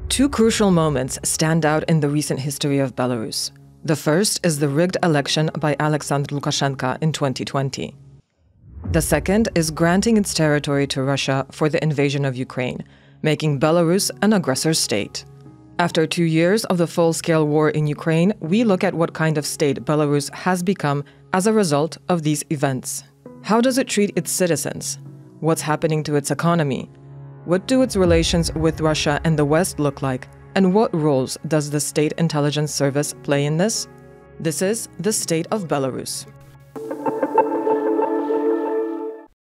Two crucial moments stand out in the recent history of Belarus. The first is the rigged election by Alexander Lukashenko in 2020. The second is granting its territory to Russia for the invasion of Ukraine, making Belarus an aggressor state. After 2 years of the full-scale war in Ukraine, we look at what kind of state Belarus has become as a result of these events. How does it treat its citizens? What's happening to its economy? What do its relations with Russia and the West look like? And what roles does the State Intelligence Service play in this? This is the state of Belarus.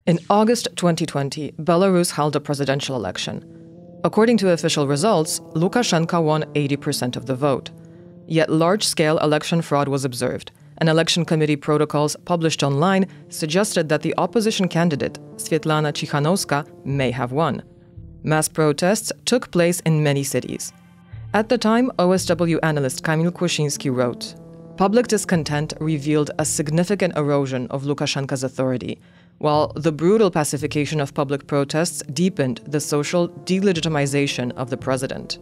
In August 2020, Belarus held a presidential election. According to official results, Lukashenko won 80% of the vote. Yet large-scale election fraud was observed, and election committee protocols published online suggested that the opposition candidate, Svetlana Tikhanovskaya, may have won. Mass protests took place in many cities. At the time, OSW analyst Kamil Kwashiński wrote, "Public discontent revealed a significant erosion of Lukashenko's authority, while the brutal pacification of public protests deepened the social delegitimization of the president.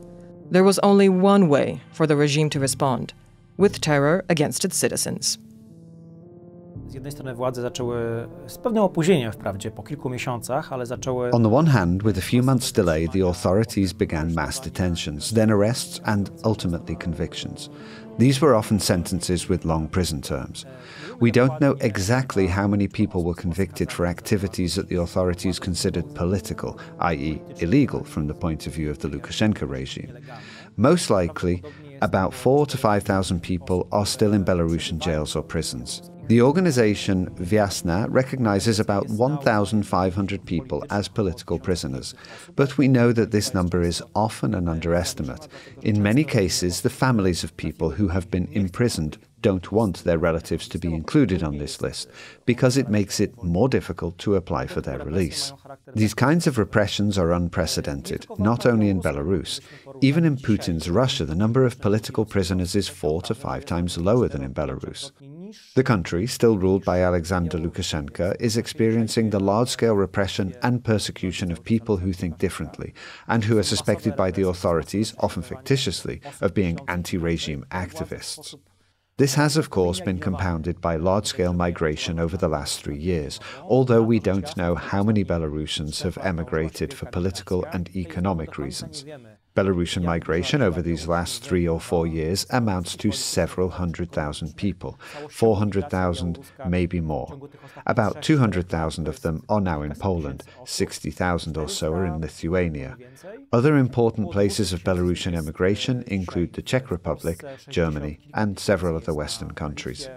There was only one way for the regime to respond, with terror against its citizens." Z jednej strony władze zaczęły z pewnym opóźnieniem wprawdzie po kilku miesiącach, ale zaczęły. On the one hand, with a few months' delay, the authorities began mass detentions, then arrests and ultimately convictions. These were often sentences with long prison terms. We don't know exactly how many people were convicted for activities that the authorities considered political, i.e. illegal from the point of view of the Lukashenko regime. Most likely, about 4,000 to 5,000 people are still in Belarusian jails or prisons. The organization Vyasna recognizes about 1,500 people as political prisoners, but we know that this number is often an underestimate. In many cases, the families of people who have been imprisoned don't want their relatives to be included on this list, because it makes it more difficult to apply for their release. These kinds of repressions are unprecedented, not only in Belarus. Even in Putin's Russia, the number of political prisoners is 4 to 5 times lower than in Belarus. The country, still ruled by Alexander Lukashenko, is experiencing the large-scale repression and persecution of people who think differently, and who are suspected by the authorities, often fictitiously, of being anti-regime activists. This has, of course, been compounded by large-scale migration over the last 3 years, although we don't know how many Belarusians have emigrated for political and economic reasons. Belarusian migration over these last 3 or 4 years amounts to several 100,000 people, 400,000, maybe more. About 200,000 of them are now in Poland, 60,000 or so are in Lithuania. Other important places of Belarusian emigration include the Czech Republic, Germany, and several other Western countries.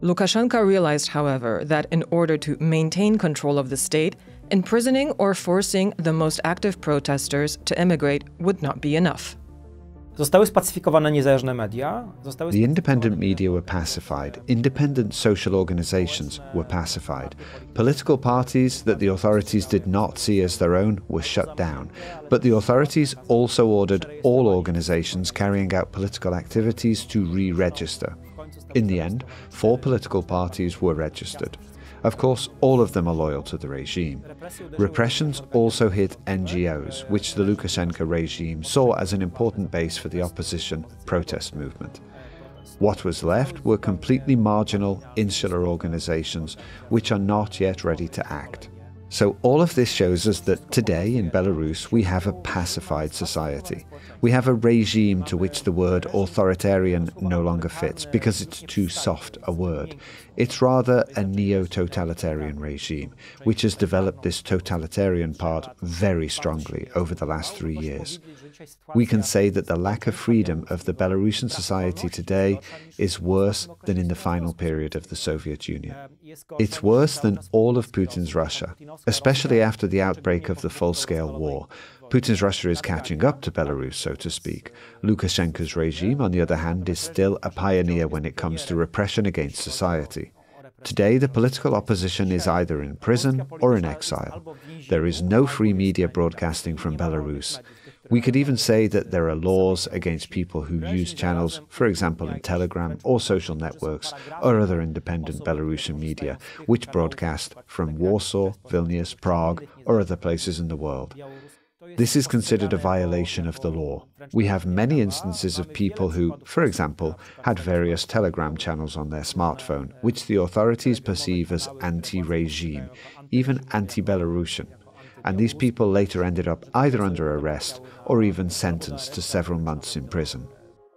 Lukashenko realized, however, that in order to maintain control of the state, imprisoning or forcing the most active protesters to emigrate would not be enough. Zostały spacyfikowane niezależne media. The independent media were pacified. Independent social organizations were pacified. Political parties that the authorities did not see as their own were shut down. But the authorities also ordered all organizations carrying out political activities to re-register. In the end, 4 political parties were registered. Of course, all of them are loyal to the regime. Repressions also hit NGOs, which the Lukashenko regime saw as an important base for the opposition protest movement. What was left were completely marginal, insular organizations, which are not yet ready to act. So all of this shows us that today in Belarus we have a pacified society. We have a regime to which the word authoritarian no longer fits because it's too soft a word. It's rather a neo-totalitarian regime, which has developed this totalitarian part very strongly over the last 3 years. We can say that the lack of freedom of the Belarusian society today is worse than in the final period of the Soviet Union. It's worse than all of Putin's Russia, especially after the outbreak of the full-scale war. Putin's Russia is catching up to Belarus, so to speak. Lukashenko's regime, on the other hand, is still a pioneer when it comes to repression against society. Today, the political opposition is either in prison or in exile. There is no free media broadcasting from Belarus. We could even say that there are laws against people who use channels, for example in Telegram or social networks or other independent Belarusian media, which broadcast from Warsaw, Vilnius, Prague or other places in the world. This is considered a violation of the law. We have many instances of people who, for example, had various Telegram channels on their smartphone, which the authorities perceive as anti-regime, even anti-Belarusian. And these people later ended up either under arrest or even sentenced to several months in prison.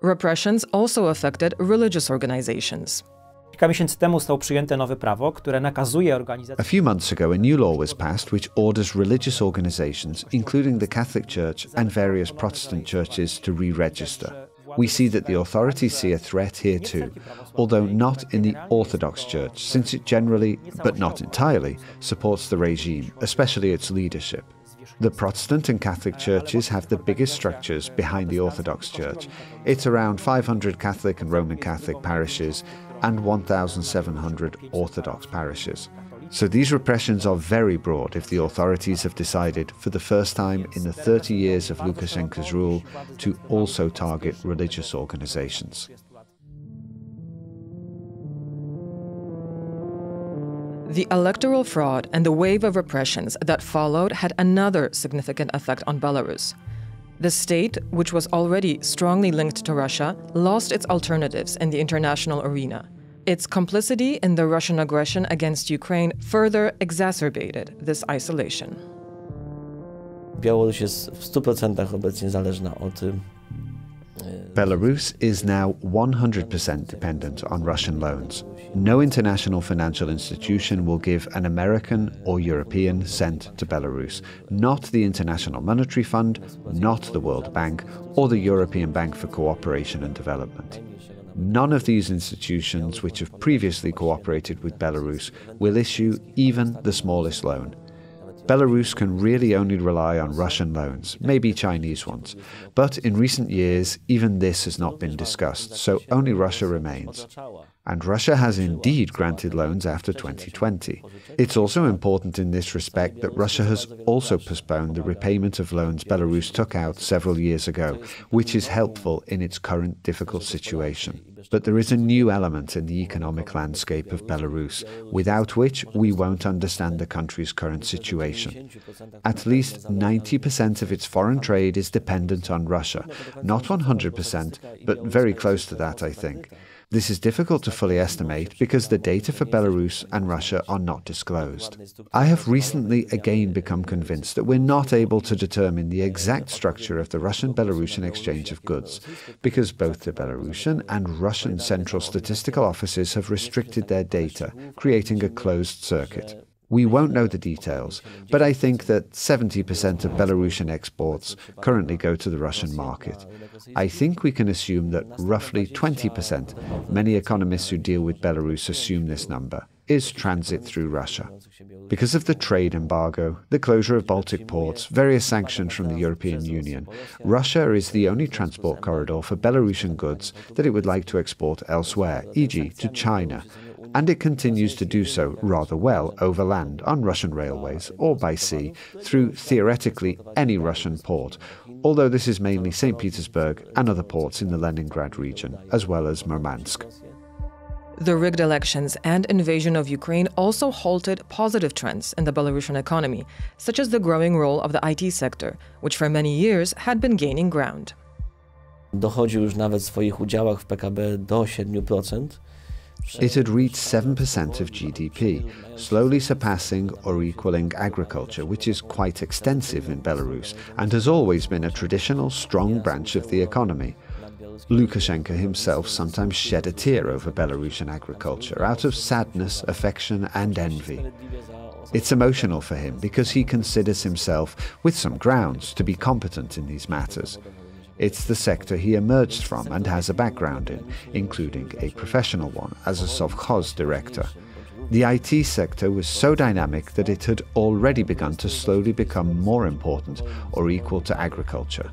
Repressions also affected religious organizations. Kilka miesięcy temu zostało przyjęte nowe prawo, które nakazuje organizacjom. A few months ago, a new law was passed which orders religious organizations, including the Catholic Church and various Protestant churches, to re-register. We see that the authorities see a threat here too, although not in the Orthodox Church, since it generally, but not entirely, supports the regime, especially its leadership. The Protestant and Catholic churches have the biggest structures behind the Orthodox Church. It's around 500 Catholic and Roman Catholic parishes and 1,700 Orthodox parishes. So these repressions are very broad if the authorities have decided, for the first time in the 30 years of Lukashenko's rule, to also target religious organizations. The electoral fraud and the wave of repressions that followed had another significant effect on Belarus. The state, which was already strongly linked to Russia, lost its alternatives in the international arena. Its complicity in the Russian aggression against Ukraine further exacerbated this isolation. Białoruś jest w 100% obecnie zależna od Belarus is now 100% dependent on Russian loans. No international financial institution will give an American or European cent to Belarus, not the International Monetary Fund, not the World Bank, or the European Bank for Cooperation and Development. None of these institutions which have previously cooperated with Belarus will issue even the smallest loan. Belarus can really only rely on Russian loans, maybe Chinese ones. But in recent years, even this has not been discussed, so only Russia remains. And Russia has indeed granted loans after 2020. It's also important in this respect that Russia has also postponed the repayment of loans Belarus took out several years ago, which is helpful in its current difficult situation. But there is a new element in the economic landscape of Belarus, without which we won't understand the country's current situation. At least 90% of its foreign trade is dependent on Russia. Not 100%, but very close to that, I think. This is difficult to fully estimate because the data for Belarus and Russia are not disclosed. I have recently again become convinced that we're not able to determine the exact structure of the Russian-Belarusian exchange of goods, because both the Belarusian and Russian central statistical offices have restricted their data, creating a closed circuit. We won't know the details, but I think that 70% of Belarusian exports currently go to the Russian market. I think we can assume that roughly 20%, many economists who deal with Belarus assume this number, is transit through Russia. Because of the trade embargo, the closure of Baltic ports, various sanctions from the European Union, Russia is the only transport corridor for Belarusian goods that it would like to export elsewhere, e.g. to China. And it continues to do so rather well over land, on Russian railways, or by sea, through theoretically any Russian port, although this is mainly St. Petersburg and other ports in the Leningrad region, as well as Murmansk. The rigged elections and invasion of Ukraine also halted positive trends in the Belarusian economy, such as the growing role of the IT sector, which for many years had been gaining ground. Dochodził już nawet w swoich udziałach w PKB do 7%. It had reached 7% of GDP, slowly surpassing or equaling agriculture, which is quite extensive in Belarus and has always been a traditional, strong branch of the economy. Lukashenko himself sometimes shed a tear over Belarusian agriculture out of sadness, affection and envy. It's emotional for him because he considers himself, with some grounds, to be competent in these matters. It's the sector he emerged from and has a background in, including a professional one as a sovkhoz director. The IT sector was so dynamic that it had already begun to slowly become more important or equal to agriculture.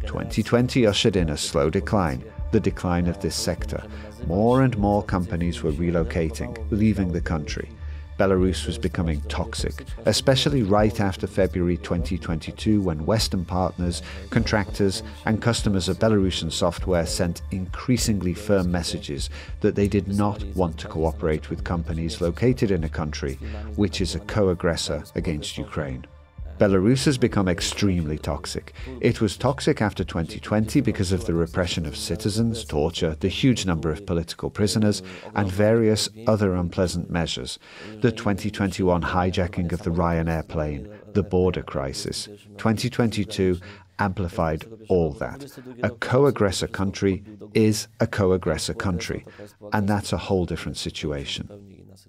2020 ushered in a slow decline, the decline of this sector. More and more companies were relocating, leaving the country. Belarus was becoming toxic, especially right after February 2022, when Western partners, contractors and customers of Belarusian software sent increasingly firm messages that they did not want to cooperate with companies located in a country which is a co-aggressor against Ukraine. Belarus has become extremely toxic. It was toxic after 2020 because of the repression of citizens, torture, the huge number of political prisoners, and various other unpleasant measures. The 2021 hijacking of the Ryanair plane, the border crisis. 2022 amplified all that. A co-aggressor country is a co-aggressor country, and that's a whole different situation.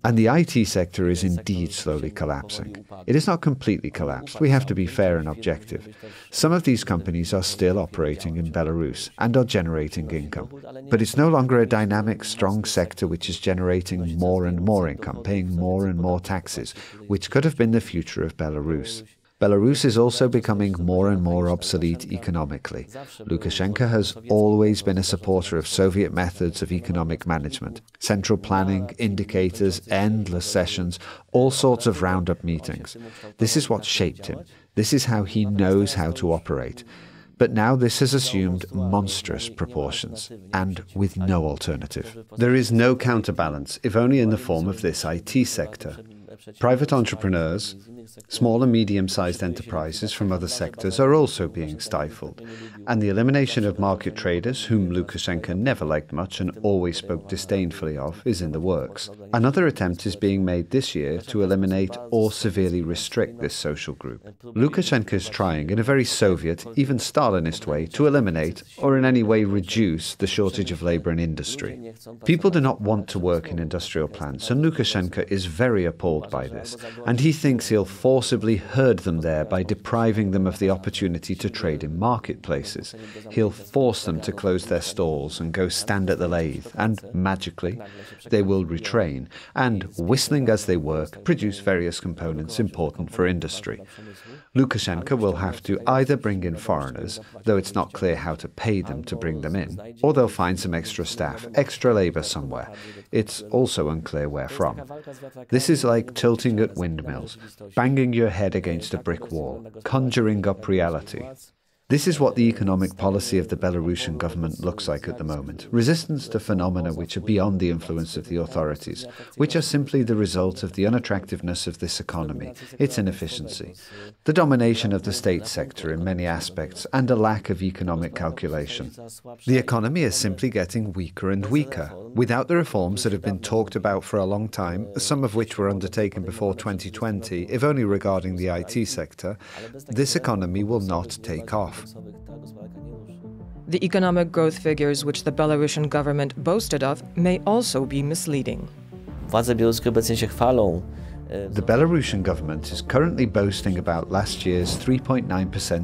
And the IT sector is indeed slowly collapsing. It is not completely collapsed. We have to be fair and objective. Some of these companies are still operating in Belarus and are generating income. But it's no longer a dynamic, strong sector which is generating more and more income, paying more and more taxes, which could have been the future of Belarus. Belarus is also becoming more and more obsolete economically. Lukashenko has always been a supporter of Soviet methods of economic management. Central planning, indicators, endless sessions, all sorts of roundup meetings. This is what shaped him. This is how he knows how to operate. But now this has assumed monstrous proportions, and with no alternative. There is no counterbalance, if only in the form of this IT sector. Private entrepreneurs, small and medium-sized enterprises from other sectors are also being stifled, and the elimination of market traders, whom Lukashenko never liked much and always spoke disdainfully of, is in the works. Another attempt is being made this year to eliminate or severely restrict this social group. Lukashenko is trying, in a very Soviet, even Stalinist way, to eliminate or in any way reduce the shortage of labor in industry. People do not want to work in industrial plants, and Lukashenko is very appalled by this, and he thinks he'll forcibly herd them there by depriving them of the opportunity to trade in marketplaces. He'll force them to close their stalls and go stand at the lathe, and magically they will retrain, and, whistling as they work, produce various components important for industry. Lukashenko will have to either bring in foreigners, though it's not clear how to pay them to bring them in, or they'll find some extra staff, extra labor somewhere. It's also unclear where from. This is like tilting at windmills, banging your head against a brick wall, conjuring up reality. This is what the economic policy of the Belarusian government looks like at the moment. Resistance to phenomena which are beyond the influence of the authorities, which are simply the result of the unattractiveness of this economy, its inefficiency, the domination of the state sector in many aspects, and a lack of economic calculation. The economy is simply getting weaker and weaker. Without the reforms that have been talked about for a long time, some of which were undertaken before 2020, if only regarding the IT sector, this economy will not take off. The economic growth figures which the Belarusian government boasted of may also be misleading. Władze białoruskie obecnie się chwalą. The Belarusian government is currently boasting about last year's 3.9%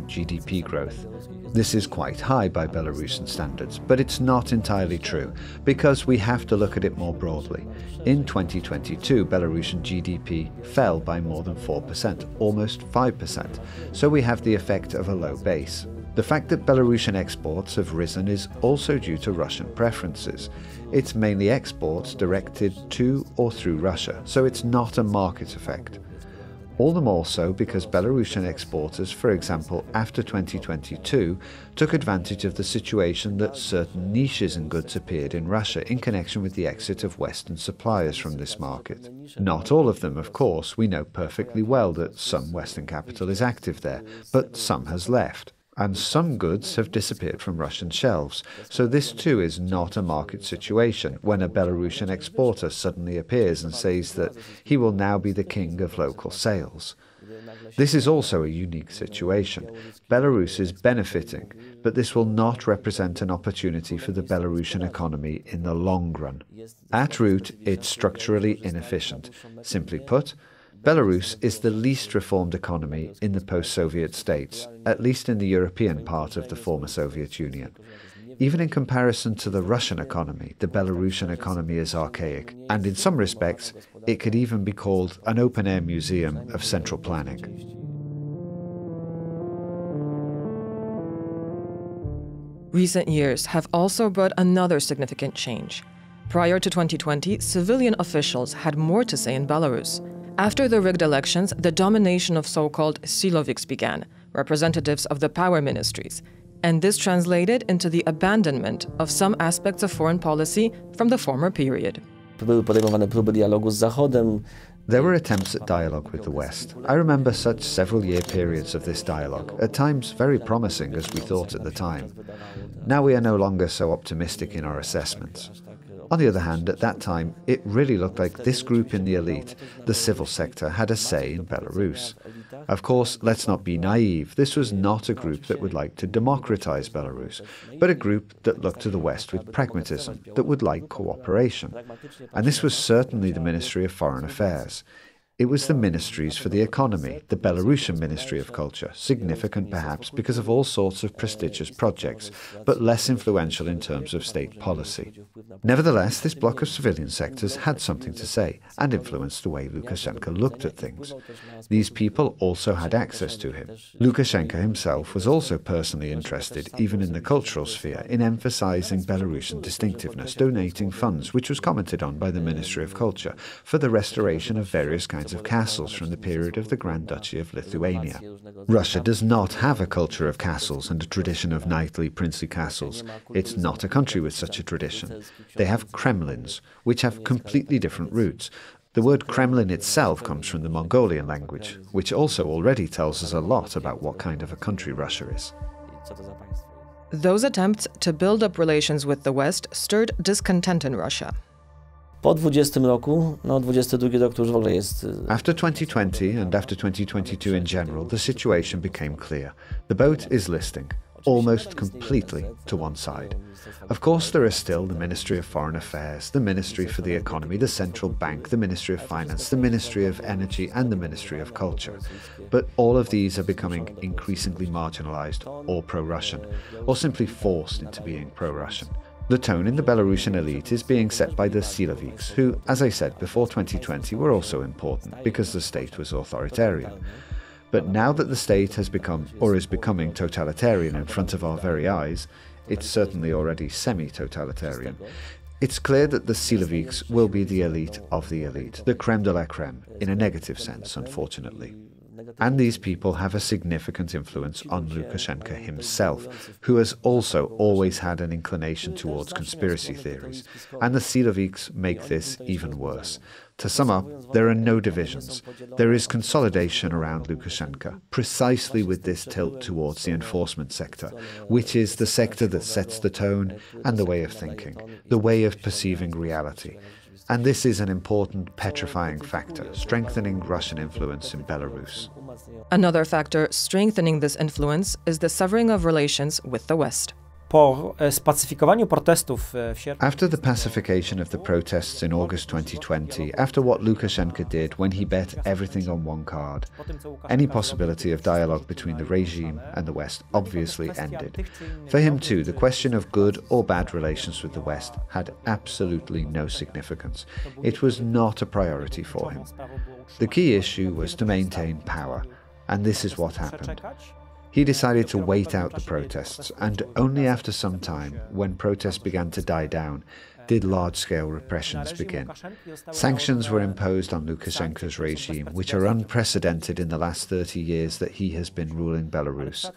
GDP growth. This is quite high by Belarusian standards, but it's not entirely true, because we have to look at it more broadly. In 2022, Belarusian GDP fell by more than 4%, almost 5%, so we have the effect of a low base. The fact that Belarusian exports have risen is also due to Russian preferences. It's mainly exports directed to or through Russia, so it's not a market effect. All the more so because Belarusian exporters, for example, after 2022, took advantage of the situation that certain niches in goods appeared in Russia in connection with the exit of Western suppliers from this market. Not all of them, of course. We know perfectly well that some Western capital is active there, but some has left. And some goods have disappeared from Russian shelves, so this too is not a market situation when a Belarusian exporter suddenly appears and says that he will now be the king of local sales. This is also a unique situation. Belarus is benefiting, but this will not represent an opportunity for the Belarusian economy in the long run. At root, it's structurally inefficient. Simply put, Belarus is the least reformed economy in the post-Soviet states, at least in the European part of the former Soviet Union. Even in comparison to the Russian economy, the Belarusian economy is archaic, and in some respects, it could even be called an open-air museum of central planning. Recent years have also brought another significant change. Prior to 2020, civilian officials had more to say in Belarus. After the rigged elections, the domination of so-called siloviks began, representatives of the power ministries, and this translated into the abandonment of some aspects of foreign policy from the former period. Były podejmowane próby dialogu z Zachodem. There were attempts at dialogue with the West. I remember such several-year periods of this dialogue, at times very promising as we thought at the time. Now we are no longer so optimistic in our assessments. On the other hand, at that time, it really looked like this group in the elite, the civil sector, had a say in Belarus. Of course, let's not be naive. This was not a group that would like to democratize Belarus, but a group that looked to the West with pragmatism, that would like cooperation. And this was certainly the Ministry of Foreign Affairs. It was the ministries for the economy, the Belarusian Ministry of Culture, significant perhaps because of all sorts of prestigious projects, but less influential in terms of state policy. Nevertheless, this bloc of civilian sectors had something to say and influenced the way Lukashenko looked at things. These people also had access to him. Lukashenko himself was also personally interested, even in the cultural sphere, in emphasizing Belarusian distinctiveness, donating funds, which was commented on by the Ministry of Culture, for the restoration of various kinds of castles from the period of the Grand Duchy of Lithuania. Russia does not have a culture of castles and a tradition of knightly, princely castles. It's not a country with such a tradition. They have Kremlins, which have completely different roots. The word Kremlin itself comes from the Mongolian language, which also already tells us a lot about what kind of a country Russia is. Those attempts to build up relations with the West stirred discontent in Russia. Po 20 roku, 22 rok to już w ogóle jest... After 2020 and after 2022 in general, the situation became clear. The boat is listing, almost completely to one side. Of course, there are still the Ministry of Foreign Affairs, the Ministry for the Economy, the Central Bank, the Ministry of Finance, the Ministry of Energy and the Ministry of Culture. But all of these are becoming increasingly marginalized or pro-Russian, or simply forced into being pro-Russian. The tone in the Belarusian elite is being set by the Siloviks, who, as I said, before 2020 were also important because the state was authoritarian. But now that the state has become, or is becoming, totalitarian in front of our very eyes, it's certainly already semi-totalitarian, it's clear that the Siloviks will be the elite of the elite, the creme de la creme, in a negative sense, unfortunately. And these people have a significant influence on Lukashenko himself, who has also always had an inclination towards conspiracy theories. And the Siloviks make this even worse. To sum up, there are no divisions. There is consolidation around Lukashenko, precisely with this tilt towards the enforcement sector, which is the sector that sets the tone and the way of thinking, the way of perceiving reality. And this is an important petrifying factor, strengthening Russian influence in Belarus. Another factor strengthening this influence is the severing of relations with the West. After the pacification of the protests in August 2020, after what Lukashenko did when he bet everything on one card, any possibility of dialogue between the regime and the West obviously ended. For him too, the question of good or bad relations with the West had absolutely no significance. It was not a priority for him. The key issue was to maintain power, and this is what happened. He decided to wait out the protests, and only after some time, when protests began to die down, did large-scale repressions begin. Sanctions were imposed on Lukashenko's regime, which are unprecedented in the last 30 years that he has been ruling Belarus.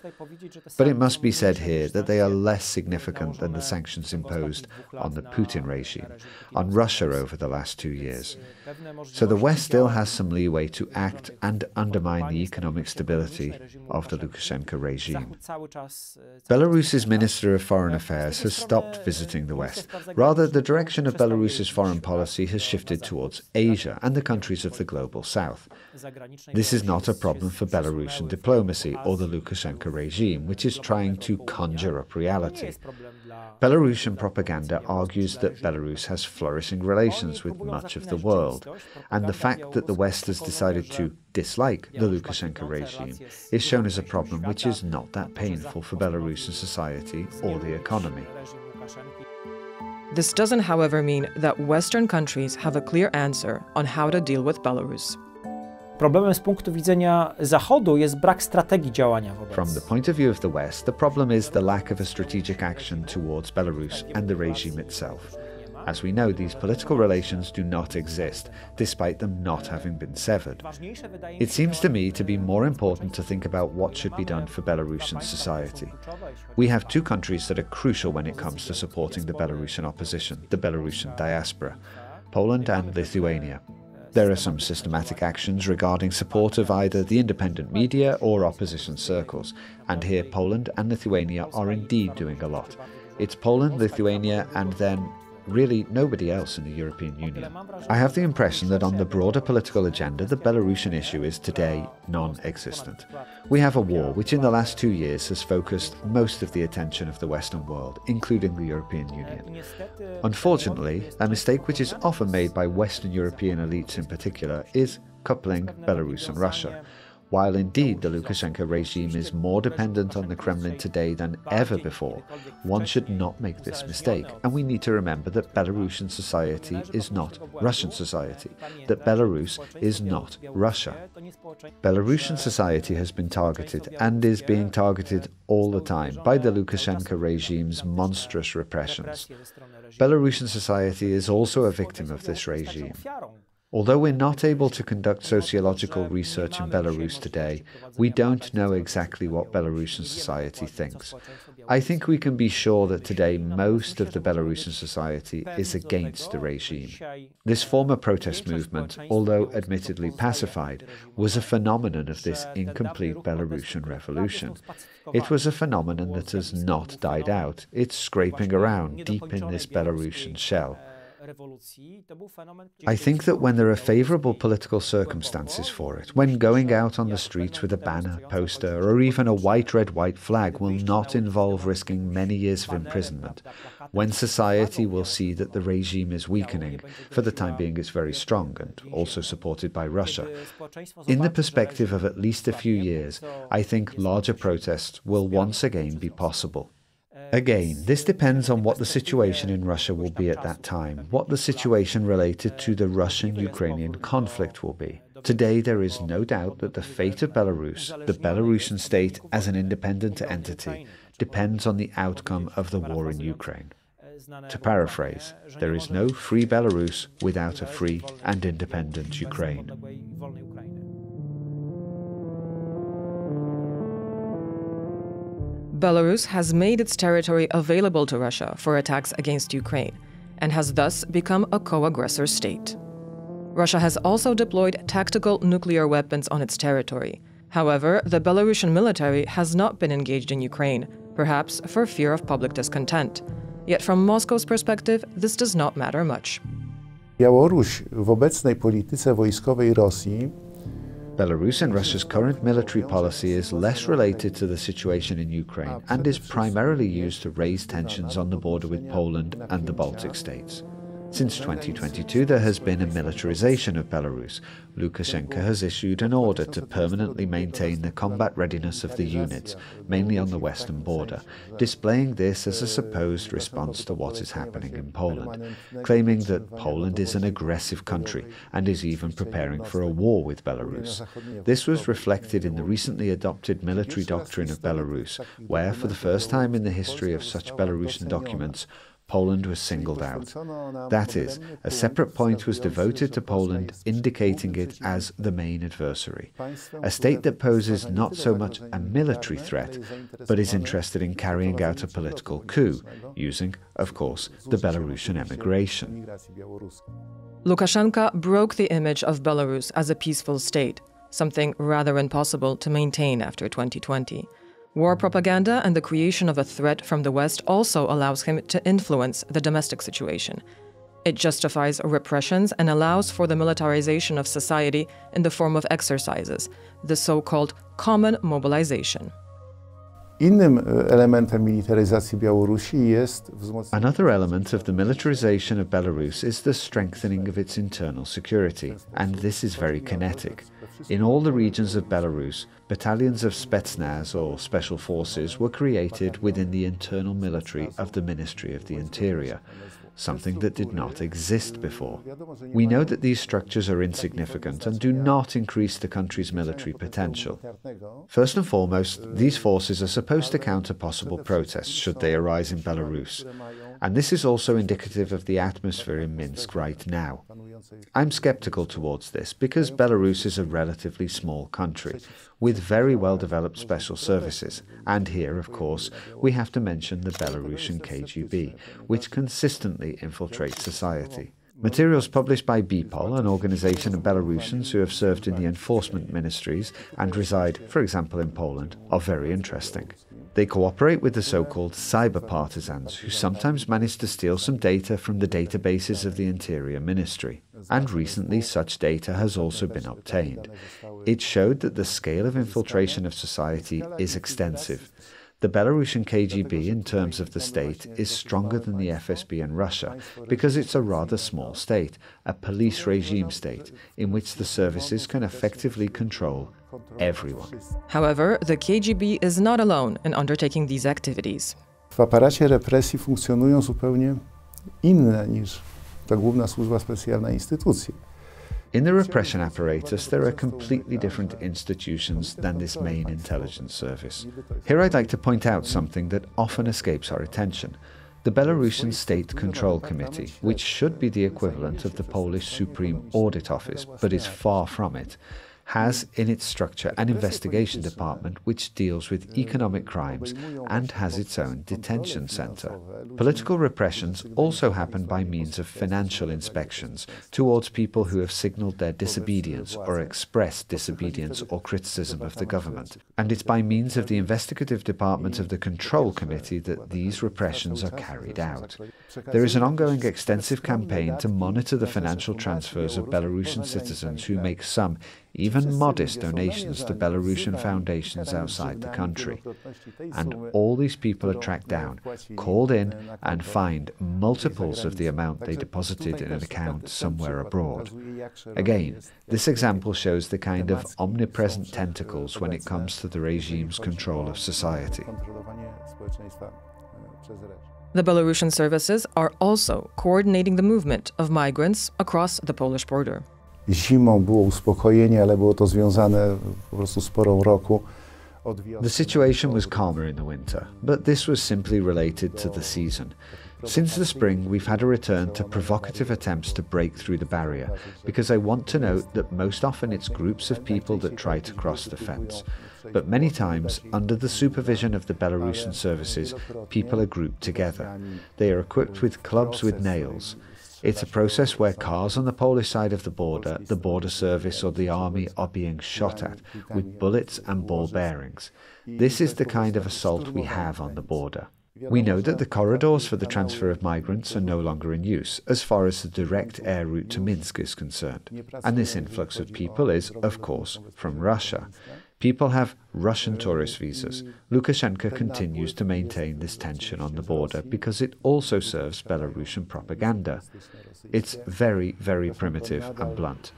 But it must be said here that they are less significant than the sanctions imposed on the Putin regime, on Russia over the last 2 years. So the West still has some leeway to act and undermine the economic stability of the Lukashenko regime. Belarus's Minister of Foreign Affairs has stopped visiting the West. Rather, the direction of Belarus's foreign policy has shifted towards Asia and the countries of the global south. This is not a problem for Belarusian diplomacy or the Lukashenko regime, which is trying to conjure up reality. Belarusian propaganda argues that Belarus has flourishing relations with much of the world, and the fact that the West has decided to dislike the Lukashenko regime is shown as a problem which is not that painful for Belarusian society or the economy. This doesn't, however, mean that Western countries have a clear answer on how to deal with Belarus. Problemem z punktu widzenia Zachodu jest brak strategii działania wobec. From the point of view of the West, the problem is the lack of a strategic action towards Belarus and the regime itself. As we know, these political relations do not exist, despite them not having been severed. It seems to me to be more important to think about what should be done for Belarusian society. We have two countries that are crucial when it comes to supporting the Belarusian opposition, the Belarusian diaspora, Poland and Lithuania. There are some systematic actions regarding support of either the independent media or opposition circles, and here Poland and Lithuania are indeed doing a lot. It's Poland, Lithuania, and then really nobody else in the European Union. I have the impression that on the broader political agenda, the Belarusian issue is today non-existent. We have a war which in the last 2 years has focused most of the attention of the Western world, including the European Union. Unfortunately, a mistake which is often made by Western European elites in particular is coupling Belarus and Russia. While indeed the Lukashenko regime is more dependent on the Kremlin today than ever before, one should not make this mistake, and we need to remember that Belarusian society is not Russian society, that Belarus is not Russia. Belarusian society has been targeted, and is being targeted all the time, by the Lukashenko regime's monstrous repressions. Belarusian society is also a victim of this regime. Although we're not able to conduct sociological research in Belarus today, we don't know exactly what Belarusian society thinks. I think we can be sure that today most of the Belarusian society is against the regime. This former protest movement, although admittedly pacified, was a phenomenon of this incomplete Belarusian revolution. It was a phenomenon that has not died out. It's scraping around deep in this Belarusian shell. I think that when there are favourable political circumstances for it, when going out on the streets with a banner, poster, or even a white-red-white flag will not involve risking many years of imprisonment, when society will see that the regime is weakening, for the time being it's very strong and also supported by Russia, in the perspective of at least a few years, I think larger protests will once again be possible. Again, this depends on what the situation in Russia will be at that time, what the situation related to the Russian-Ukrainian conflict will be. Today there is no doubt that the fate of Belarus, the Belarusian state as an independent entity, depends on the outcome of the war in Ukraine. To paraphrase, there is no free Belarus without a free and independent Ukraine. Belarus has made its territory available to Russia for attacks against Ukraine, and has thus become a co-aggressor state. Russia has also deployed tactical nuclear weapons on its territory. However, the Belarusian military has not been engaged in Ukraine, perhaps for fear of public discontent. Yet from Moscow's perspective, this does not matter much. Białoruś w obecnej polityce wojskowej Rosji Belarus and Russia's current military policy is less related to the situation in Ukraine and is primarily used to raise tensions on the border with Poland and the Baltic states. Since 2022, there has been a militarization of Belarus. Lukashenko has issued an order to permanently maintain the combat readiness of the units, mainly on the western border, displaying this as a supposed response to what is happening in Poland, claiming that Poland is an aggressive country and is even preparing for a war with Belarus. This was reflected in the recently adopted military doctrine of Belarus, where, for the first time in the history of such Belarusian documents, Poland was singled out. That is, a separate point was devoted to Poland, indicating it as the main adversary, a state that poses not so much a military threat, but is interested in carrying out a political coup, using, of course, the Belarusian emigration. Lukashenko broke the image of Belarus as a peaceful state, something rather impossible to maintain after 2020. War propaganda and the creation of a threat from the West also allows him to influence the domestic situation. It justifies repressions and allows for the militarization of society in the form of exercises, the so-called common mobilization. Innym elementem militaryzacji Białorusi jest wzmocnienie. Another element of the militarization of Belarus is the strengthening of its internal security, and this is very kinetic. In all the regions of Belarus, battalions of Spetsnaz, or special forces, were created within the internal military of the Ministry of the Interior, something that did not exist before. We know that these structures are insignificant and do not increase the country's military potential. First and foremost, these forces are supposed to counter possible protests should they arise in Belarus, and this is also indicative of the atmosphere in Minsk right now. I'm skeptical towards this because Belarus is a relatively small country, with very well-developed special services, and here, of course, we have to mention the Belarusian KGB, which consistently infiltrates society. Materials published by BPOL, an organization of Belarusians who have served in the enforcement ministries and reside, for example, in Poland, are very interesting. They cooperate with the so-called cyber partisans, who sometimes manage to steal some data from the databases of the Interior Ministry. And recently such data has also been obtained. It showed that the scale of infiltration of society is extensive. The Belarusian KGB, in terms of the state, is stronger than the FSB in Russia because it's a rather small state, a police regime state, in which the services can effectively control everyone. However, the KGB is not alone in undertaking these activities. W aparacie represji funkcjonują zupełnie inne niż ta główna służba specjalna instytucje. In the repression apparatus, there are completely different institutions than this main intelligence service. Here I'd like to point out something that often escapes our attention. The Belarusian State Control Committee, which should be the equivalent of the Polish Supreme Audit Office, but is far from it, has in its structure an investigation department which deals with economic crimes and has its own detention center. Political repressions also happen by means of financial inspections towards people who have signaled their disobedience or expressed disobedience or criticism of the government. And it's by means of the investigative department of the Control Committee that these repressions are carried out. There is an ongoing extensive campaign to monitor the financial transfers of Belarusian citizens who make some, even modest, donations to Belarusian foundations outside the country. And all these people are tracked down, called in, and fined multiples of the amount they deposited in an account somewhere abroad. Again, this example shows the kind of omnipresent tentacles when it comes to the regime's control of society. The Belarusian services are also coordinating the movement of migrants across the Polish border. Zimą było uspokojenie, ale było to związane po prostu z porą roku. The situation was calmer in the winter, but this was simply related to the season. Since the spring, we've had a return to provocative attempts to break through the barrier, because I want to note that most often it's groups of people that try to cross the fence. But many times, under the supervision of the Belarusian services, people are grouped together. They are equipped with clubs with nails. It's a process where cars on the Polish side of the border service or the army are being shot at with bullets and ball bearings. This is the kind of assault we have on the border. We know that the corridors for the transfer of migrants are no longer in use, as far as the direct air route to Minsk is concerned. And this influx of people is, of course, from Russia. People have Russian tourist visas. Lukashenko continues to maintain this tension on the border because it also serves Belarusian propaganda. It's very, very primitive and blunt.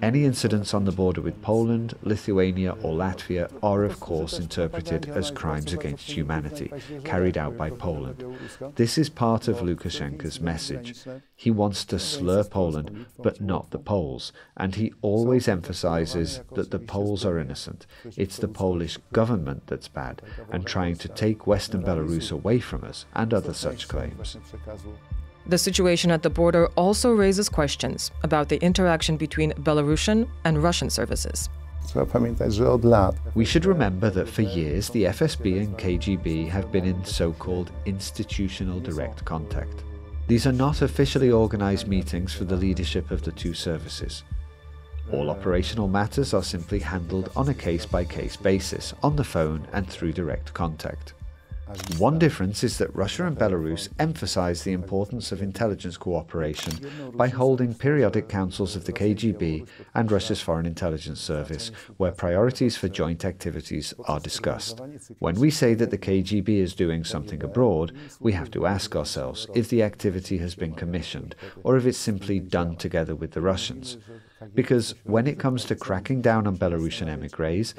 Any incidents on the border with Poland, Lithuania or Latvia are of course interpreted as crimes against humanity, carried out by Poland. This is part of Lukashenko's message. He wants to slur Poland, but not the Poles, and he always emphasizes that the Poles are innocent. It's the Polish government that's bad and trying to take Western Belarus away from us, and other such claims. The situation at the border also raises questions about the interaction between Belarusian and Russian services. We should remember that for years the FSB and KGB have been in so-called institutional direct contact. These are not officially organized meetings for the leadership of the two services. All operational matters are simply handled on a case-by-case basis, on the phone and through direct contact. One difference is that Russia and Belarus emphasize the importance of intelligence cooperation by holding periodic councils of the KGB and Russia's Foreign Intelligence Service, where priorities for joint activities are discussed. When we say that the KGB is doing something abroad, we have to ask ourselves if the activity has been commissioned or if it's simply done together with the Russians. Because when it comes to cracking down on Belarusian émigrés,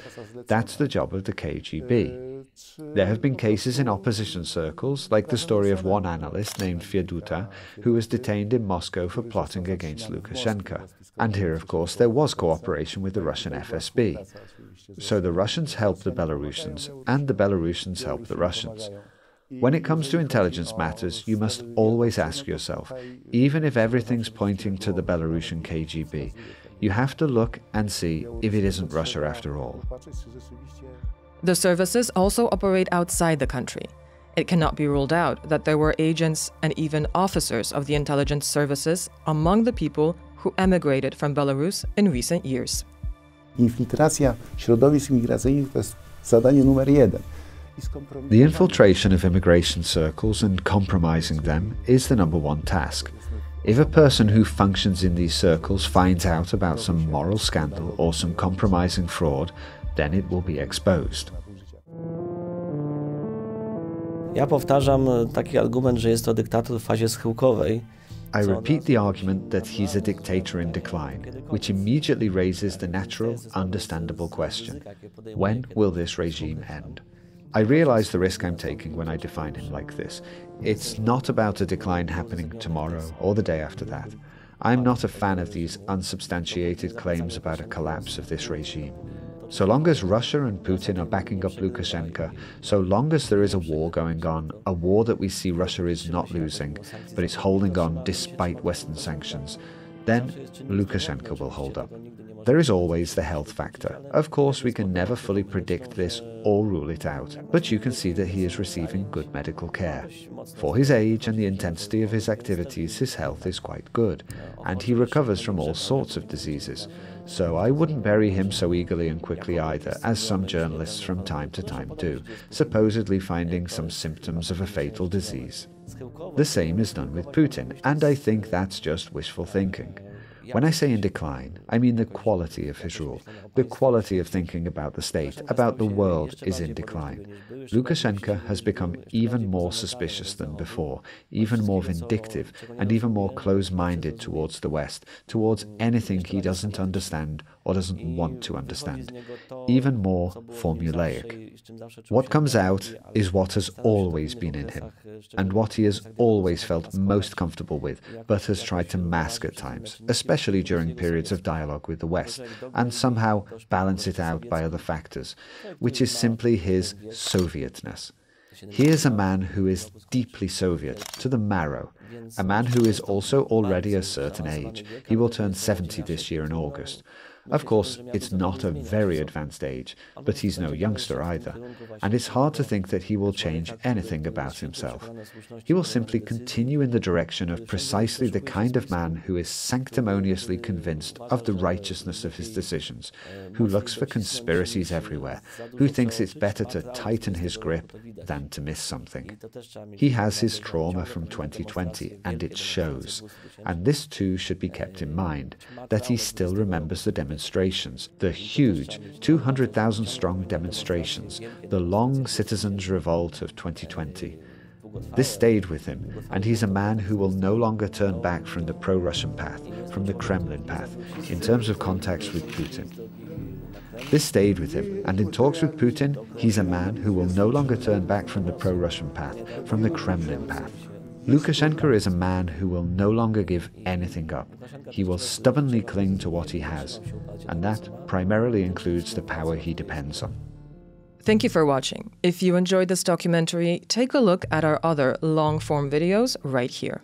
that's the job of the KGB. There have been cases in opposition circles, like the story of one analyst named Fieduta, who was detained in Moscow for plotting against Lukashenko. And here, of course, there was cooperation with the Russian FSB. So the Russians helped the Belarusians, and the Belarusians helped the Russians. When it comes to intelligence matters, you must always ask yourself, even if everything's pointing to the Belarusian KGB, you have to look and see if it isn't Russia after all. The services also operate outside the country. It cannot be ruled out that there were agents and even officers of the intelligence services among the people who emigrated from Belarus in recent years. Infiltracja środowisk imigracyjnych to jest zadanie numer jeden. The infiltration of immigration circles and compromising them is the number one task. If a person who functions in these circles finds out about some moral scandal or some compromising fraud, then it will be exposed. Ja powtarzam taki argument, że jest to dyktator w fazie schyłkowej. I repeat the argument that he's a dictator in decline, which immediately raises the natural, understandable question: when will this regime end? I realize the risk I'm taking when I define him like this. It's not about a decline happening tomorrow or the day after that. I'm not a fan of these unsubstantiated claims about a collapse of this regime. So long as Russia and Putin are backing up Lukashenko, so long as there is a war going on, a war that we see Russia is not losing, but is holding on despite Western sanctions, then Lukashenko will hold up. There is always the health factor. Of course, we can never fully predict this or rule it out, but you can see that he is receiving good medical care. For his age and the intensity of his activities, his health is quite good, and he recovers from all sorts of diseases. So I wouldn't bury him so eagerly and quickly either, as some journalists from time to time do, supposedly finding some symptoms of a fatal disease. The same is done with Putin, and I think that's just wishful thinking. When I say in decline, I mean the quality of his rule. The quality of thinking about the state, about the world, is in decline. Lukashenko has become even more suspicious than before, even more vindictive, and even more close-minded towards the West, towards anything he doesn't understand or doesn't want to understand, even more formulaic. What comes out is what has always been in him, and what he has always felt most comfortable with, but has tried to mask at times, especially during periods of dialogue with the West, and somehow balance it out by other factors, which is simply his Sovietness. He is a man who is deeply Soviet, to the marrow, a man who is also already a certain age. He will turn 70 this year in August. Of course, it's not a very advanced age, but he's no youngster either, and it's hard to think that he will change anything about himself. He will simply continue in the direction of precisely the kind of man who is sanctimoniously convinced of the righteousness of his decisions, who looks for conspiracies everywhere, who thinks it's better to tighten his grip than to miss something. He has his trauma from 2020, and it shows, and this too should be kept in mind, that he still remembers the demonstrations, the huge 200,000-strong demonstrations, the long citizens' revolt of 2020. This stayed with him, and he's a man who will no longer turn back from the pro-Russian path, from the Kremlin path, in terms of contacts with Putin. This stayed with him, and in talks with Putin, he's a man who will no longer turn back from the pro-Russian path, from the Kremlin path. Lukashenko is a man who will no longer give anything up. He will stubbornly cling to what he has, and that primarily includes the power he depends on. Thank you for watching. If you enjoyed this documentary, take a look at our other long-form videos right here.